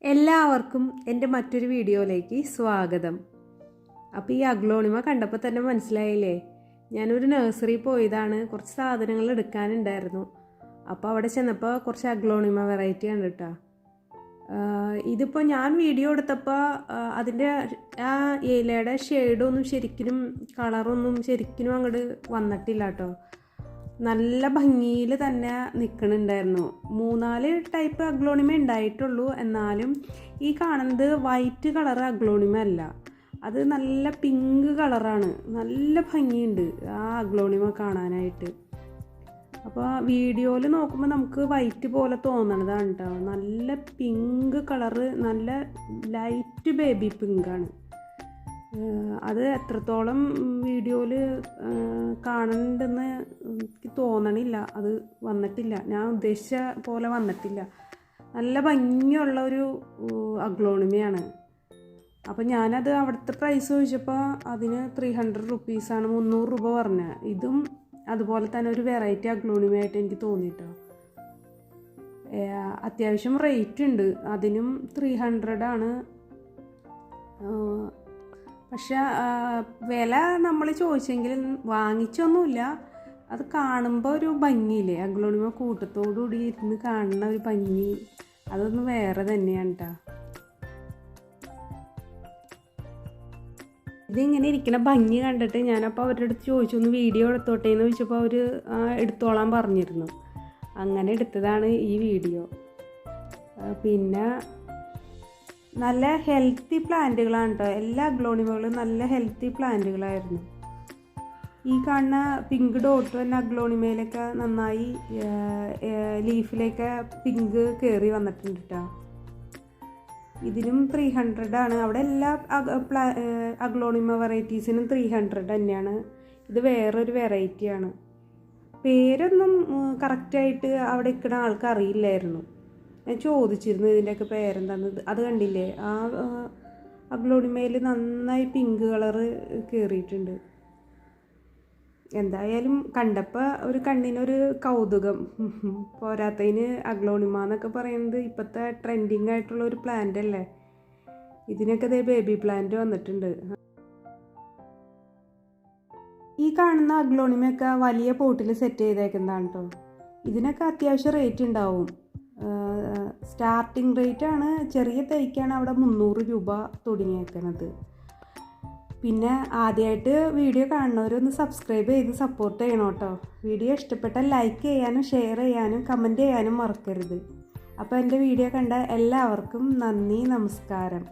എല്ലാവർക്കും എൻ്റെ മറ്റൊരു വീഡിയോയിലേക്ക് സ്വാഗതം. അപ്പോൾ ഈ അഗ്ലോണിമ കണ്ടപ്പോൾ തന്നെ മനസ്സിലായില്ലേ, ഞാനൊരു നഴ്സറി പോയതാണ്, കുറച്ച് സാധനങ്ങൾ എടുക്കാനുണ്ടായിരുന്നു. അപ്പോൾ അവിടെ ചെന്നപ്പോൾ കുറച്ച് അഗ്ലോണിമ വെറൈറ്റി ആണ് കേട്ടോ. ഇതിപ്പോൾ ഞാൻ വീഡിയോ എടുത്തപ്പോൾ അതിൻ്റെ ആ ഇലയുടെ ഷെയ്ഡൊന്നും ശരിക്കും കളറൊന്നും ശരിക്കും അങ്ങോട്ട് വന്നിട്ടില്ല കേട്ടോ. നല്ല ഭംഗിയിൽ തന്നെ നിൽക്കണുണ്ടായിരുന്നു. 3-4 ടൈപ്പ് അഗ്ലോണിമ ഉണ്ടായിട്ടുള്ളൂ. എന്നാലും ഈ കാണുന്നത് വൈറ്റ് കളർ അഗ്ലോണിമ അല്ല, അത് നല്ല പിങ്ക് കളറാണ്. നല്ല ഭംഗിയുണ്ട് ആ അഗ്ലോണിമ കാണാനായിട്ട്. അപ്പോൾ വീഡിയോയിൽ നോക്കുമ്പോൾ നമുക്ക് വൈറ്റ് പോലെ തോന്നണതാണ് കേട്ടോ. നല്ല പിങ്ക് കളറ്, നല്ല ലൈറ്റ് ബേബി പിങ്കാണ്. അത് എത്രത്തോളം വീഡിയോയിൽ കാണുന്നുണ്ടെന്ന് എനിക്ക് തോന്നണില്ല. അത് വന്നിട്ടില്ല, ഞാൻ ഉദ്ദേശിച്ച പോലെ വന്നിട്ടില്ല. നല്ല ഭംഗിയുള്ള ഒരു അഗ്ലോണിമയാണ്. അപ്പം ഞാനത് അവിടുത്തെ പ്രൈസ് ചോദിച്ചപ്പോൾ അതിന് 300 റുപ്പീസാണ്, 300 രൂപ പറഞ്ഞത്. ഇതും അതുപോലെ തന്നെ ഒരു വെറൈറ്റി അഗ്ലോണിമയായിട്ട് എനിക്ക് തോന്നിയിട്ടോ. അത്യാവശ്യം റേറ്റ് ഉണ്ട്, അതിനും 300 ആണ്. പക്ഷെ വില നമ്മൾ ചോദിച്ചെങ്കിലും വാങ്ങിച്ചൊന്നുമില്ല. അത് കാണുമ്പോൾ ഒരു ഭംഗിയില്ലേ, അഗ്ലോണിമ കൂട്ടത്തോടുകൂടി ഇരുന്ന് കാണുന്ന ഒരു ഭംഗി, അതൊന്ന് വേറെ തന്നെയാണ് കേട്ടോ. ഇതിങ്ങനെ ഇരിക്കുന്ന ഭംഗി കണ്ടിട്ട് ഞാനപ്പോൾ അവരുടെ അടുത്ത് ചോദിച്ചു, ഒന്ന് വീഡിയോ എടുത്തോട്ടെ എന്ന് ചോദിച്ചപ്പോൾ അവർ എടുത്തോളാൻ പറഞ്ഞിരുന്നു. അങ്ങനെ എടുത്തതാണ് ഈ വീഡിയോ. പിന്നെ നല്ല ഹെൽത്തി പ്ലാന്റുകളാണ് കേട്ടോ. എല്ലാ അഗ്ലോണിമകളും നല്ല ഹെൽത്തി പ്ലാന്റുകളായിരുന്നു. ഈ കാണുന്ന പിങ്ക് ഡോട്ട് തന്നെ അഗ്ലോണിമയിലൊക്കെ നന്നായി ലീഫിലേക്ക് പിങ്ക് കയറി വന്നിട്ടുണ്ട് കേട്ടോ. ഇതിനും 300 ആണ്. അവിടെ എല്ലാ അഗ്ലോണിമ വെറൈറ്റീസിനും 300 തന്നെയാണ്. ഇത് വേറൊരു വെറൈറ്റിയാണ്. പേരൊന്നും കറക്റ്റായിട്ട് അവിടെ നിൽക്കുന്ന ആൾക്ക് അറിയില്ലായിരുന്നു. ഞാൻ ചോദിച്ചിരുന്നു ഇതിൻ്റെയൊക്കെ പേരെന്താണെന്ന്. അത് കണ്ടില്ലേ, ആ അഗ്ലോണിമയിൽ നന്നായി പിങ്ക് കളറ് കയറിയിട്ടുണ്ട്. എന്തായാലും കണ്ടപ്പോൾ ഒരു കണ്ണിനൊരു കൗതുകം. പോരാത്തതിന് അഗ്ലോണിമ എന്നൊക്കെ പറയുന്നത് ഇപ്പോഴത്തെ ട്രെൻഡിങ് ആയിട്ടുള്ള ഒരു പ്ലാന്റ് അല്ലേ. ഇതിനൊക്കെ ദേ ബേബി പ്ലാന്റ് വന്നിട്ടുണ്ട്. ഈ കാണുന്ന അഗ്ലോണിമയൊക്കെ വലിയ പോട്ടിൽ സെറ്റ് ചെയ്തേക്കുന്നതാണ് കേട്ടോ. ഇതിനൊക്കെ അത്യാവശ്യം റേറ്റ് ഉണ്ടാവും. സ്റ്റാർട്ടിങ് റേറ്റാണ്, ചെറിയ തൈക്കാണ് അവിടെ 300 രൂപ തുടങ്ങിയേക്കണത്. പിന്നെ ആദ്യമായിട്ട് വീഡിയോ കാണുന്നവരൊന്ന് സബ്സ്ക്രൈബ് ചെയ്ത് സപ്പോർട്ട് ചെയ്യണം കേട്ടോ. വീഡിയോ ഇഷ്ടപ്പെട്ടാൽ ലൈക്ക് ചെയ്യാനും ഷെയർ ചെയ്യാനും കമൻറ്റ് ചെയ്യാനും മറക്കരുത്. അപ്പോൾ എൻ്റെ വീഡിയോ കണ്ട എല്ലാവർക്കും നന്ദി, നമസ്കാരം.